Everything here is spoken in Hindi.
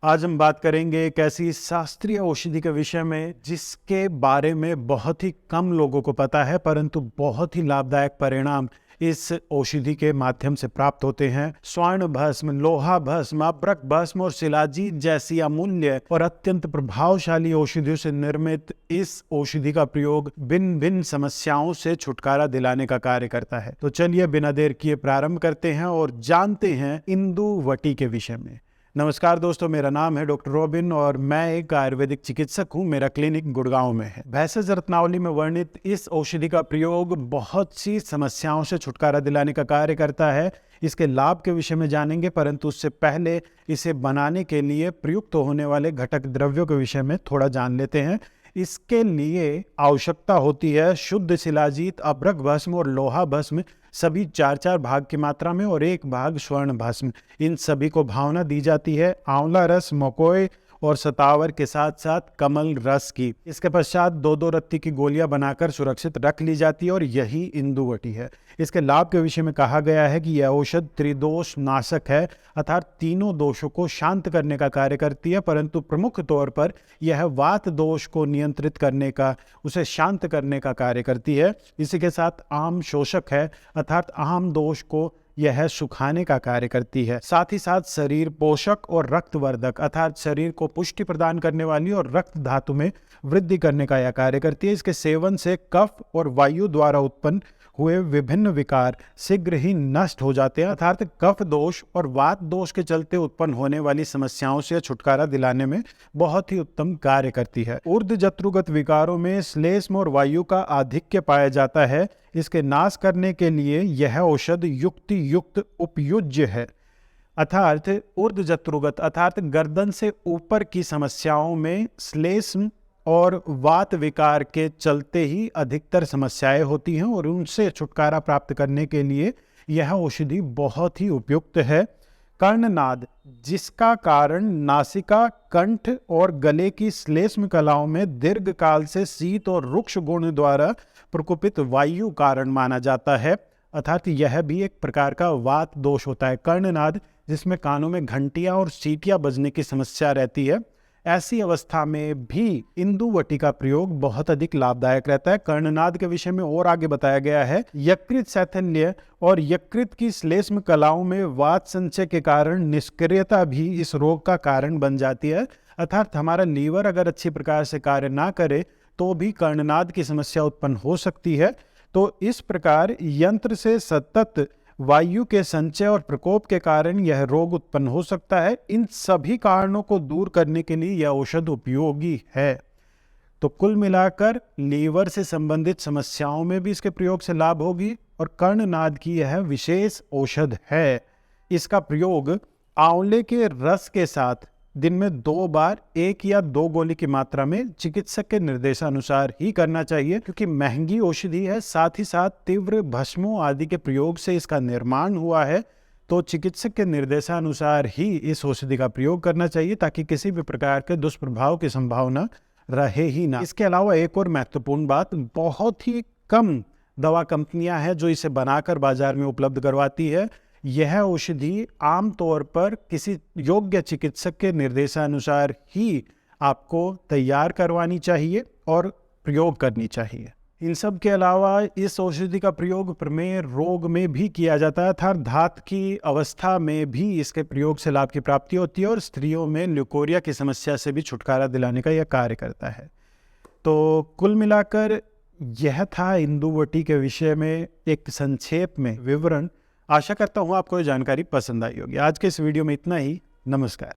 आज हम बात करेंगे एक ऐसी शास्त्रीय औषधि के विषय में जिसके बारे में बहुत ही कम लोगों को पता है, परंतु बहुत ही लाभदायक परिणाम इस औषधि के माध्यम से प्राप्त होते हैं। स्वर्ण भस्म, लोहा भस्म, अभ्रक भस्म और शिलाजीत जैसी अमूल्य और अत्यंत प्रभावशाली औषधियों से निर्मित इस औषधि का प्रयोग भिन्न भिन्न समस्याओं से छुटकारा दिलाने का कार्य करता है। तो चलिए बिना देर किए प्रारंभ करते हैं और जानते हैं इंदुवटी के विषय में। नमस्कार दोस्तों, मेरा नाम है डॉक्टर रॉबिन और मैं एक आयुर्वेदिक चिकित्सक हूं। मेरा क्लिनिक गुड़गांव में है। भेषज रत्नावली में वर्णित इस औषधि का प्रयोग बहुत सी समस्याओं से छुटकारा दिलाने का कार्य करता है। इसके लाभ के विषय में जानेंगे, परंतु उससे पहले इसे बनाने के लिए प्रयुक्त होने वाले घटक द्रव्यों के विषय में थोड़ा जान लेते हैं। इसके लिए आवश्यकता होती है शुद्ध शिलाजीत, अभ्रक भस्म और लोहा भस्म, सभी 4-4 भाग की मात्रा में, और 1 भाग स्वर्ण भस्म। इन सभी को भावना दी जाती है आंवला रस, मकोए और सतावर के साथ साथ कमल रस की। इसके पश्चात 2-2 रत्ती की गोलियां बनाकर सुरक्षित रख ली जाती है और यही इंदुवटी है। इसके लाभ के विषय में कहा गया है कि यह औषध त्रिदोष नाशक है, अर्थात तीनों दोषों को शांत करने का कार्य करती है, परंतु प्रमुख तौर पर यह वात दोष को नियंत्रित करने का, उसे शांत करने का कार्य करती है। इसी के साथ आम शोषक है, अर्थात आम दोष को यह सुखाने का कार्य करती है। साथ ही साथ शरीर पोषक और रक्तवर्धक, अर्थात शरीर को पुष्टि प्रदान करने वाली और रक्त धातु में वृद्धि करने का यह कार्य करती है। इसके सेवन से कफ और वायु द्वारा उत्पन्न हुए विभिन्न विकार शीघ्र ही नष्ट हो जाते हैं, अर्थात कफ दोष और वात दोष के चलते उत्पन्न होने वाली समस्याओं से छुटकारा दिलाने में बहुत ही उत्तम कार्य करती है। ऊर्ध्व जत्रुगत विकारों में श्लेष्म और वायु का आधिक्य पाया जाता है। इसके नाश करने के लिए यह औषध युक्ति युक्त उपयुज्य है, अर्थात ऊर्ध्व जत्रुगत अर्थात गर्दन से ऊपर की समस्याओं में श्लेष्म और वात विकार के चलते ही अधिकतर समस्याएं होती हैं और उनसे छुटकारा प्राप्त करने के लिए यह औषधि बहुत ही उपयुक्त है। कर्णनाद, जिसका कारण नासिका, कंठ और गले की श्लेष्म कलाओं में दीर्घ काल से शीत और रुक्ष गुण द्वारा प्रकोपित वायु कारण माना जाता है, अर्थात यह भी एक प्रकार का वात दोष होता है। कर्णनाद, जिसमें कानों में घंटियां और सीटियां बजने की समस्या रहती है, ऐसी अवस्था में भी इंदुवटी का प्रयोग बहुत अधिक लाभदायक रहता है। कर्णनाद के विषय में और आगे बताया गया है, यकृत शैथिल्य और यकृत की श्लेष्म कलाओं में वात संचय के कारण निष्क्रियता भी इस रोग का कारण बन जाती है, अर्थात हमारा लीवर अगर अच्छी प्रकार से कार्य ना करे तो भी कर्णनाद की समस्या उत्पन्न हो सकती है। तो इस प्रकार यंत्र से सतत वायु के संचय और प्रकोप के कारण यह रोग उत्पन्न हो सकता है। इन सभी कारणों को दूर करने के लिए यह औषध उपयोगी है। तो कुल मिलाकर लीवर से संबंधित समस्याओं में भी इसके प्रयोग से लाभ होगी और कर्णनाद की यह विशेष औषध है। इसका प्रयोग आंवले के रस के साथ दिन में 2 बार 1 या 2 गोली की मात्रा में चिकित्सक के निर्देशानुसार ही करना चाहिए, क्योंकि महंगी औषधि है। साथ ही साथ तीव्र भस्मों आदि के प्रयोग से इसका निर्माण हुआ है, तो चिकित्सक के निर्देशानुसार ही इस औषधि का प्रयोग करना चाहिए, ताकि किसी भी प्रकार के दुष्प्रभाव की संभावना रहे ही ना। इसके अलावा एक और महत्वपूर्ण बात, बहुत ही कम दवा कंपनियां हैं जो इसे बनाकर बाजार में उपलब्ध करवाती है। यह औषधि आमतौर पर किसी योग्य चिकित्सक के निर्देशानुसार ही आपको तैयार करवानी चाहिए और प्रयोग करनी चाहिए। इन सब के अलावा इस औषधि का प्रयोग प्रमेह रोग में भी किया जाता है, अर्थात धात की अवस्था में भी इसके प्रयोग से लाभ की प्राप्ति होती है और स्त्रियों में ल्यूकोरिया की समस्या से भी छुटकारा दिलाने का यह कार्य करता है। तो कुल मिलाकर यह था इंदुवटी के विषय में एक संक्षेप में विवरण। आशा करता हूँ आपको ये जानकारी पसंद आई होगी। आज के इस वीडियो में इतना ही। नमस्कार।